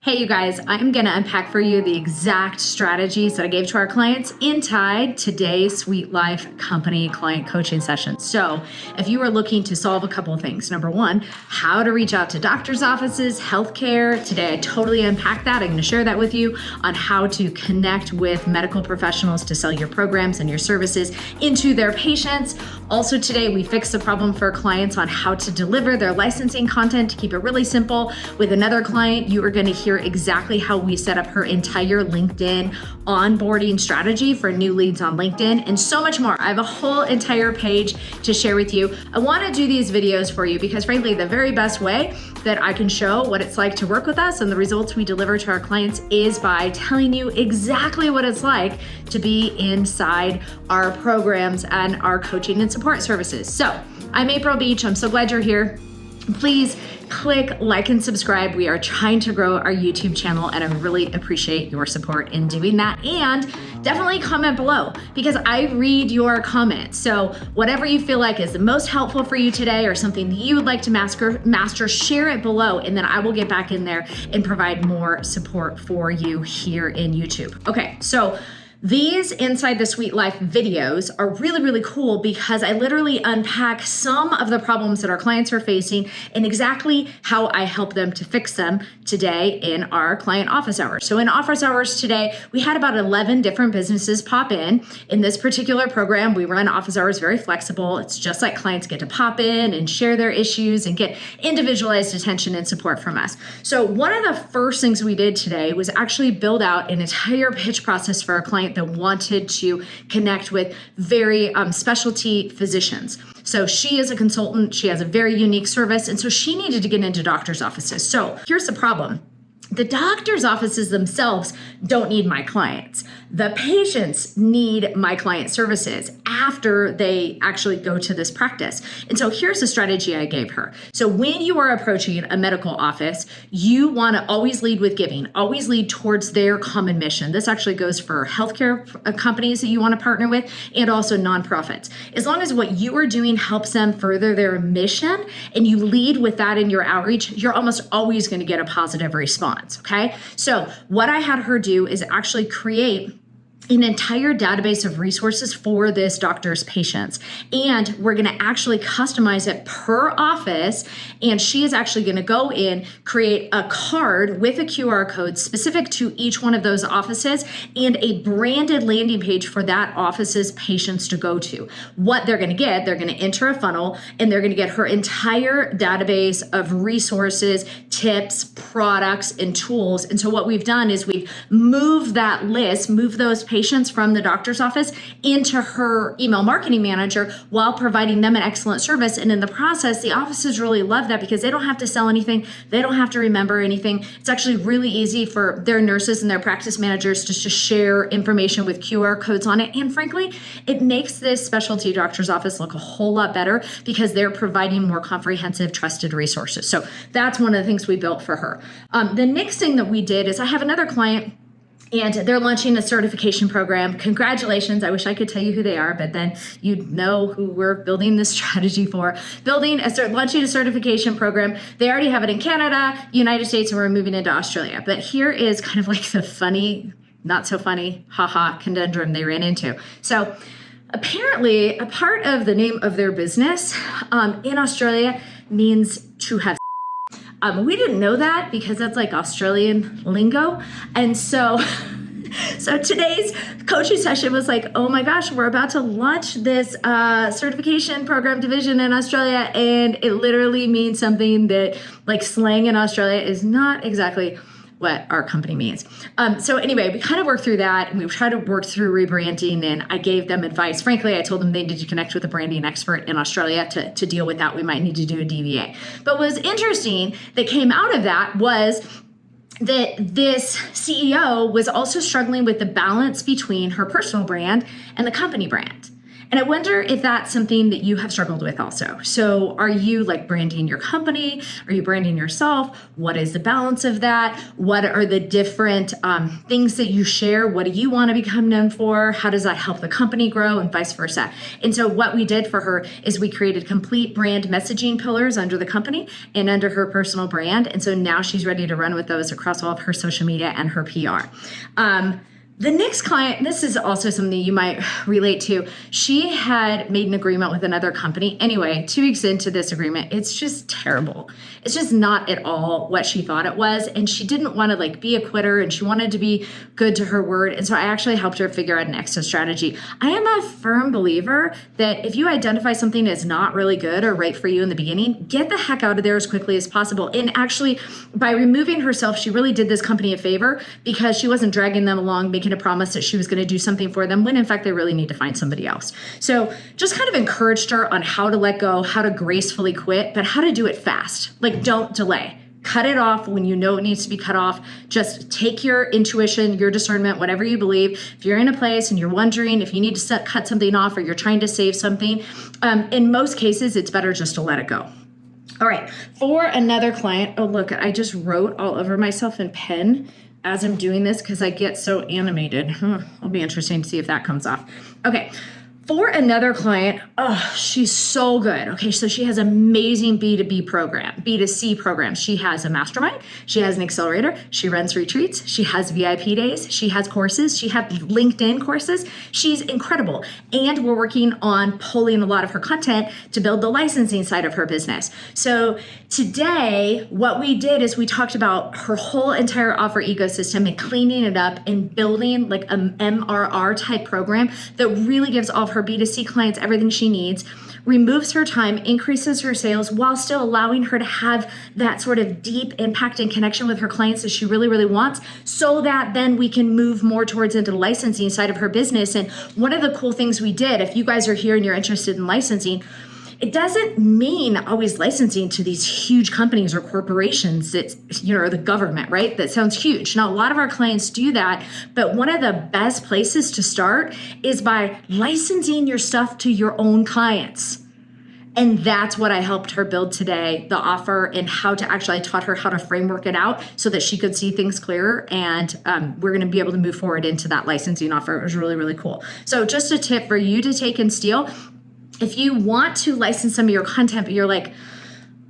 Hey, you guys, I'm going to unpack for you the exact strategies that I gave to our clients inside today's Sweet Life Company client coaching session. So if you are looking to solve a couple of things, number one, how to reach out to doctor's offices, healthcare. Today, I totally unpack that. I'm going to share that with you on how to connect with medical professionals to sell your programs and your services into their patients. Also today, we fix the problem for clients on how to deliver their licensing content to keep it really simple. With another client, you are going to hear exactly how we set up her entire LinkedIn onboarding strategy for new leads on LinkedIn and so much more. I have a whole entire page to share with you. I want to do these videos for you because frankly, the very best way that I can show what it's like to work with us and the results we deliver to our clients is by telling you exactly what it's like to be inside our programs and our coaching and support services. So I'm April Beach. I'm so glad you're here. Please click like and subscribe. We are trying to grow our YouTube channel and I really appreciate your support in doing that. And definitely comment below because I read your comments. So whatever you feel like is the most helpful for you today or something that you would like to master, share it below and then I will get back in there and provide more support for you here in YouTube. Okay, so these Inside the Sweet Life videos are really, really cool because I literally unpack some of the problems that our clients are facing and exactly how I help them to fix them today in our client office hours. So in office hours today, we had about 11 different businesses pop in. In this particular program, we run office hours very flexible. It's just like clients get to pop in and share their issues and get individualized attention and support from us. So one of the first things we did today was actually build out an entire pitch process for our client that wanted to connect with very specialty physicians. So she is a consultant, she has a very unique service, and so she needed to get into doctor's offices. So here's the problem. The doctor's offices themselves don't need my clients. The patients need my client services after they actually go to this practice. And so here's the strategy I gave her. So when you are approaching a medical office, you want to always lead with giving, always lead towards their common mission. This actually goes for healthcare companies that you want to partner with and also nonprofits. As long as what you are doing helps them further their mission and you lead with that in your outreach, you're almost always going to get a positive response. Okay. So what I had her do is actually create an entire database of resources for this doctor's patients. And we're going to actually customize it per office. And she is actually going to go in, create a card with a QR code specific to each one of those offices and a branded landing page for that office's patients to go to. What they're going to get, they're going to enter a funnel and they're going to get her entire database of resources, tips, products, and tools. And so what we've done is we've moved that list, moved those patients from the doctor's office into her email marketing manager while providing them an excellent service. And in the process, the offices really love that because they don't have to sell anything. They don't have to remember anything. It's actually really easy for their nurses and their practice managers just to share information with QR codes on it. And frankly, it makes this specialty doctor's office look a whole lot better because they're providing more comprehensive, trusted resources. So that's one of the things we built for her. The next thing that we did is I have another client and they're launching a certification program. Congratulations. I wish I could tell you who they are, but then you'd know who we're building this strategy for. Launching a certification program. They already have it in Canada, United States, and we're moving into Australia. But here is kind of like the funny, not so funny, haha conundrum they ran into. So apparently a part of the name of their business in Australia means to have. We didn't know that because that's like Australian lingo. And so today's coaching session was like, oh my gosh, we're about to launch this certification program division in Australia. And it literally means something that like slang in Australia is not exactly what our company means. So anyway, we kind of worked through that and we tried to work through rebranding and I gave them advice. Frankly, I told them they needed to connect with a branding expert in Australia to deal with that. We might need to do a DVA. But what was interesting that came out of that was that this CEO was also struggling with the balance between her personal brand and the company brand. And I wonder if that's something that you have struggled with also. So are you like branding your company? Are you branding yourself? What is the balance of that? What are the different things that you share? What do you want to become known for? How does that help the company grow, and vice versa? And so what we did for her is we created complete brand messaging pillars under the company and under her personal brand. And so now she's ready to run with those across all of her social media and her PR. The next client, this is also something you might relate to. She had made an agreement with another company. Anyway, 2 weeks into this agreement, it's just terrible. It's just not at all what she thought it was. And she didn't want to like be a quitter, and she wanted to be good to her word. And so I actually helped her figure out an exit strategy. I am a firm believer that if you identify something as not really good or right for you in the beginning, get the heck out of there as quickly as possible. And actually, by removing herself, she really did this company a favor, because she wasn't dragging them along, making a promise that she was going to do something for them when in fact they really need to find somebody else. So just kind of encouraged her on how to let go, how to gracefully quit, but how to do it fast. Like, don't delay. Cut it off when you know it needs to be cut off. Just take your intuition, your discernment, whatever you believe. If you're in a place and you're wondering if you need to cut something off, or you're trying to save something, in most cases, it's better just to let it go. All right, for another client, oh look, I just wrote all over myself in pen as I'm doing this because I get so animated. It'll be interesting to see if that comes off. Okay. For another client, oh, she's so good. Okay, so she has amazing B2B program, B2C programs. She has a mastermind. She has an accelerator. She runs retreats. She has VIP days. She has courses. She has LinkedIn courses. She's incredible. And we're working on pulling a lot of her content to build the licensing side of her business. So today, what we did is we talked about her whole entire offer ecosystem and cleaning it up and building like an MRR type program that really gives all of her B2C clients everything she needs, removes her time, increases her sales, while still allowing her to have that sort of deep impact and connection with her clients that she really, really wants, so that then we can move more towards into the licensing side of her business. And one of the cool things we did, if you guys are here and you're interested in licensing, it doesn't mean always licensing to these huge companies or corporations that, or the government, right? That sounds huge. Now, a lot of our clients do that, but one of the best places to start is by licensing your stuff to your own clients. And that's what I helped her build today, the offer, and how to actually, I taught her how to framework it out so that she could see things clearer. And we're going to be able to move forward into that licensing offer. It was really, really cool. So just a tip for you to take and steal. If you want to license some of your content, but you're like,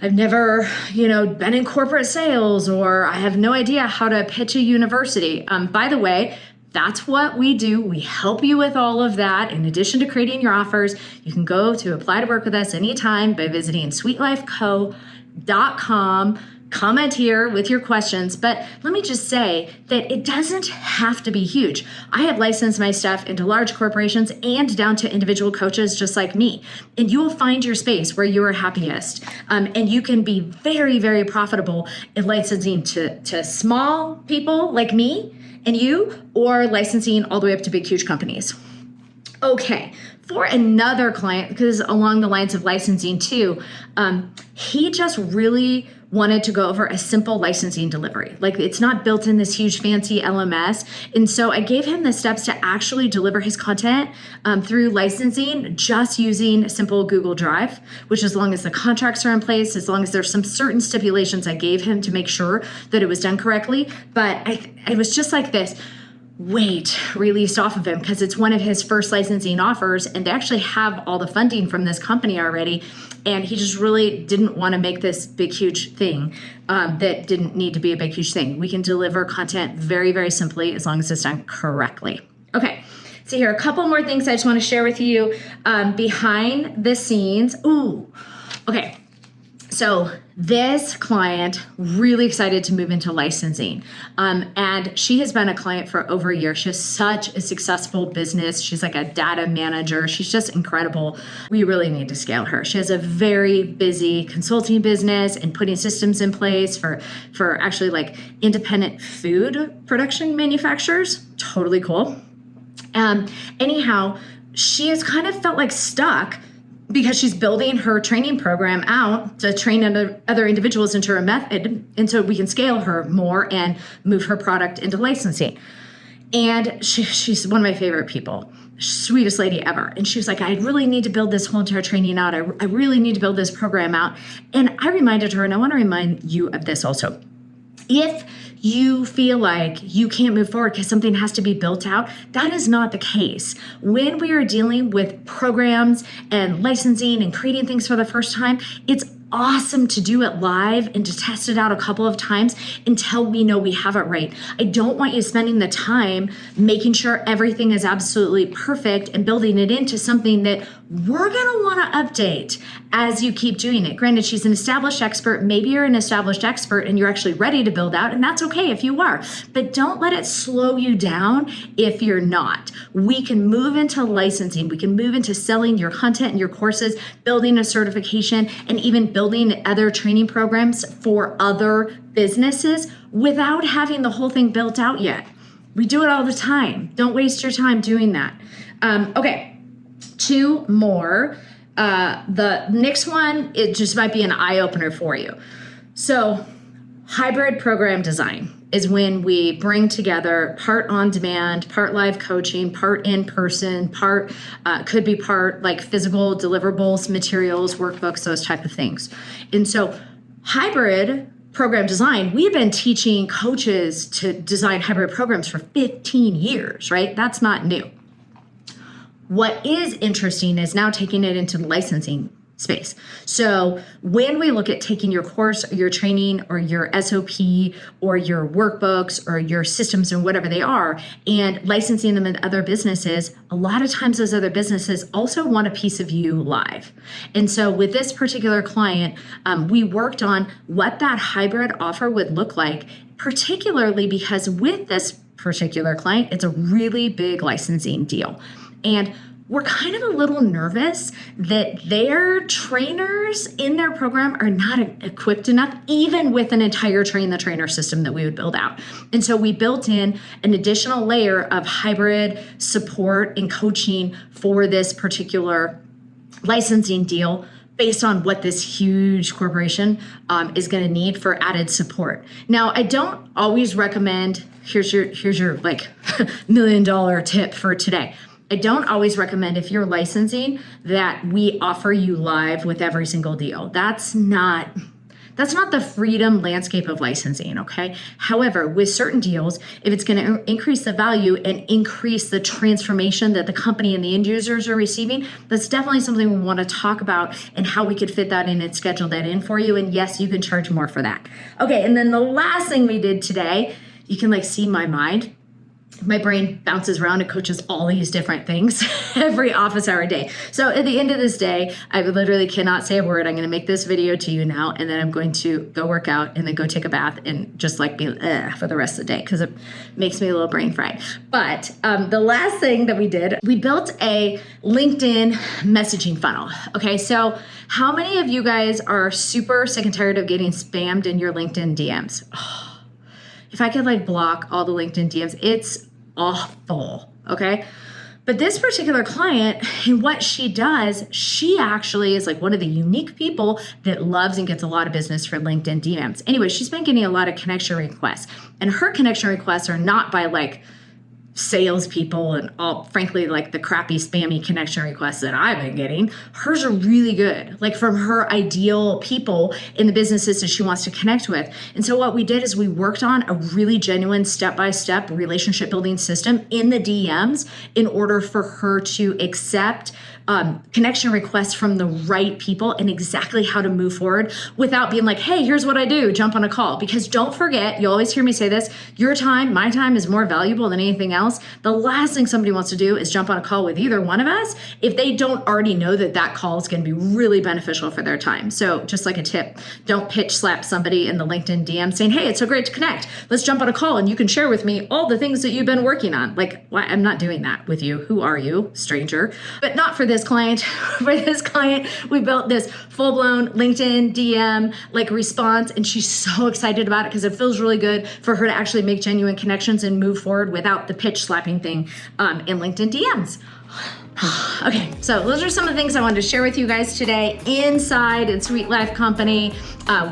I've never, been in corporate sales, or I have no idea how to pitch a university. By the way, that's what we do. We help you with all of that. In addition to creating your offers, you can go to apply to work with us anytime by visiting sweetlifeco.com. Comment here with your questions, but let me just say that it doesn't have to be huge. I have licensed my stuff into large corporations and down to individual coaches just like me. And you will find your space where you are happiest. And you can be very, very profitable in licensing to small people like me and you, or licensing all the way up to big, huge companies. Okay, for another client, because along the lines of licensing too, he just really wanted to go over a simple licensing delivery. Like, it's not built in this huge fancy LMS. And so I gave him the steps to actually deliver his content through licensing, just using simple Google Drive, which, as long as the contracts are in place, as long as there's some certain stipulations I gave him to make sure that it was done correctly. But I was just like this weight released off of him, because it's one of his first licensing offers, and they actually have all the funding from this company already. And he just really didn't want to make this big, huge thing that didn't need to be a big, huge thing. We can deliver content very, very simply as long as it's done correctly. Okay, so here are a couple more things I just want to share with you behind the scenes. Ooh, okay. So this client, really excited to move into licensing. And she has been a client for over a year. She has such a successful business. She's like a data manager. She's just incredible. We really need to scale her. She has a very busy consulting business and putting systems in place for actually like independent food production manufacturers. Totally cool. Anyhow, she has kind of felt like stuck, because she's building her training program out to train other individuals into her method, and so we can scale her more and move her product into licensing. And she's one of my favorite people, sweetest lady ever. And she was like, I really need to build this whole entire training out. I really need to build this program out. And I reminded her, and I want to remind you of this also. If you feel like you can't move forward because something has to be built out, that is not the case. When we are dealing with programs and licensing and creating things for the first time, it's awesome to do it live and to test it out a couple of times until we know we have it right. I don't want you spending the time making sure everything is absolutely perfect and building it into something that we're going to want to update as you keep doing it. Granted, she's an established expert. Maybe you're an established expert and you're actually ready to build out, and that's okay if you are. But don't let it slow you down if you're not. We can move into licensing. We can move into selling your content and your courses, building a certification, and even building other training programs for other businesses without having the whole thing built out yet. We do it all the time. Don't waste your time doing that. Okay. 2 more. The next one, it just might be an eye-opener for you. So hybrid program design is when we bring together part on demand, part live coaching, part in person, part could be part like physical deliverables, materials, workbooks, those type of things. And so hybrid program design, we've been teaching coaches to design hybrid programs for 15 years, right? That's not new. What is interesting is now taking it into the licensing space. So when we look at taking your course, or your training, or your SOP, or your workbooks, or your systems, or whatever they are, and licensing them in other businesses, a lot of times those other businesses also want a piece of you live. And so with this particular client, we worked on what that hybrid offer would look like, particularly because with this particular client, it's a really big licensing deal. And we're kind of a little nervous that their trainers in their program are not equipped enough, even with an entire train the trainer system that we would build out. And so we built in an additional layer of hybrid support and coaching for this particular licensing deal based on what this huge corporation is going to need for added support. Now, I don't always recommend, here's your like $1 million tip for today. I don't always recommend, if you're licensing, that we offer you live with every single deal. That's not the freedom landscape of licensing, okay? However, with certain deals, if it's going to increase the value and increase the transformation that the company and the end users are receiving, that's definitely something we want to talk about and how we could fit that in and schedule that in for you. And yes, you can charge more for that. Okay, and then the last thing we did today, you can like see my mind. My brain bounces around and coaches all these different things every office hour day. So at the end of this day, I literally cannot say a word. I'm going to make this video to you now, and then I'm going to go work out and then go take a bath and just like be for the rest of the day because it makes me a little brain fried. But the last thing that we did, we built a LinkedIn messaging funnel. Okay, so how many of you guys are super sick and tired of getting spammed in your LinkedIn DMs? Oh, if I could like block all the LinkedIn DMs, it's awful, okay? But this particular client, and what she does, she actually is like one of the unique people that loves and gets a lot of business for LinkedIn DMs. Anyway, she's been getting a lot of connection requests, and her connection requests are not by like salespeople and all, frankly, like the crappy spammy connection requests that I've been getting. Hers are really good, like from her ideal people in the businesses that she wants to connect with. And so what we did is we worked on a really genuine step-by-step relationship building system in the DMs in order for her to accept connection requests from the right people and exactly how to move forward without being like, hey, here's what I do, jump on a call. Because don't forget, you always hear me say this, your time, my time is more valuable than anything else. The last thing somebody wants to do is jump on a call with either one of us if they don't already know that that call is going to be really beneficial for their time. So just like a tip, don't pitch slap somebody in the LinkedIn DM saying, hey, it's so great to connect. Let's jump on a call and you can share with me all the things that you've been working on. Like, why? I'm not doing that with you. Who are you, stranger? But not for this client. For this client, we built this full-blown LinkedIn DM like response, and she's so excited about it because it feels really good for her to actually make genuine connections and move forward without the pitch slapping thing in LinkedIn DMs. Okay, so those are some of the things I wanted to share with you guys today. Inside at Sweet Life Company,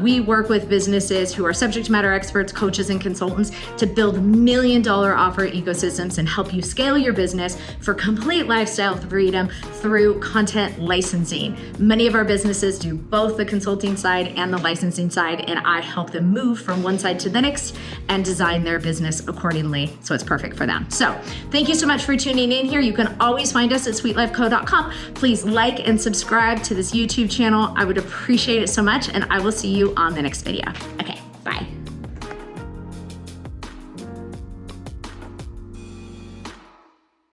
we work with businesses who are subject matter experts, coaches, and consultants to build $1 million offer ecosystems and help you scale your business for complete lifestyle freedom through content licensing. Many of our businesses do both the consulting side and the licensing side, and I help them move from one side to the next and design their business accordingly so it's perfect for them. So thank you so much for tuning in here. You can always find us at sweetlifeco.com. Please like and subscribe to this YouTube channel. I would appreciate it so much, and I will see you on the next video. Okay, bye.